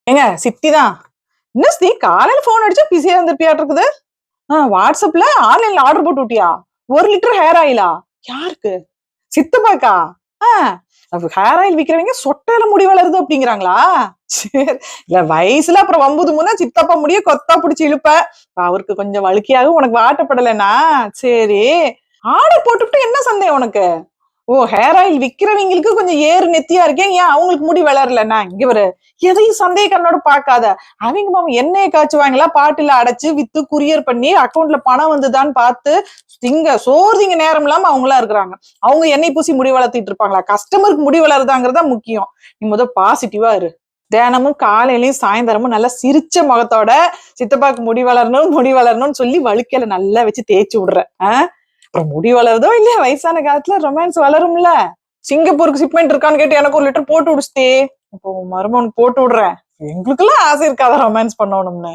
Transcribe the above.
ஏங்க சித்திதான். என்ன சித்தி காலையில போன் அடிச்சா பிஸியா இருந்திருப்பியாட்டு இருக்குது. வாட்ஸ்அப்ல ஆன்லைன்ல ஆர்டர் போட்டு விட்டியா? 1 லிட்டர் ஹேர் ஆயிலா? யாருக்கு? சித்தப்பாக்கா? ஆஹ் ஹேர் ஆயில் விக்கிறவங்க சொட்டையில முடி வளருது அப்படிங்கிறாங்களா? சரி. இல்ல வயசுல அப்புறம் வம்புது முன்னா சித்தப்பா முடிய கொத்தா பிடிச்சி இழுப்ப. அவருக்கு கொஞ்சம் வழுக்கையாகவும் உனக்கு வாட்டப்படலைன்னா சரி. ஆர்டர் போட்டுவிட்டு என்ன சந்தேகம் உனக்கு? ஓ ஹேர் ஆயில் விக்கிறவங்களுக்கு கொஞ்சம் ஏறு நெத்தியா இருக்கேன், ஏன் அவங்களுக்கு முடி வளரலன்னா? இங்க ஒரு எதையும் சந்தேக கண்ணோட பாக்காத. அவங்க மாமா எண்ணெயை காய்ச்சுவாங்களா, பாட்டுல அடைச்சு வித்து குரியர் பண்ணி அக்கௌண்ட்ல பணம் வந்துதான்னு பார்த்து சோர்திங்க நேரம் இல்லாம அவங்களா இருக்கிறாங்க. அவங்க எண்ணெய் பூசி முடி வளர்த்திட்டு இருப்பாங்களா? கஸ்டமருக்கு முடி வளருதாங்கிறதா முக்கியம். நீ முத பாசிட்டிவா இரு. தினமும் காலையிலயும் சாயந்தரமும் நல்லா சிரிச்ச முகத்தோட சித்தப்பாக்கு முடி வளரணும்னு சொல்லி வழுக்கையில நல்லா வச்சு தேய்ச்சி விடுற. அப்புறம் முடி வளருதோ இல்லையா, வயசான காலத்துல ரொமான்ஸ் வளரும்ல. சிங்கப்பூருக்கு ஷிப்மெண்ட் இருக்கான்னு கேட்டு எனக்கு 1 லிட்டர் போட்டு விடுச்சிட்டே. இப்போ மருமகனுக்கு போட்டு விடுறேன். எங்களுக்கெல்லாம் ஆசை இருக்காத ரொமான்ஸ் பண்ணணும்னு.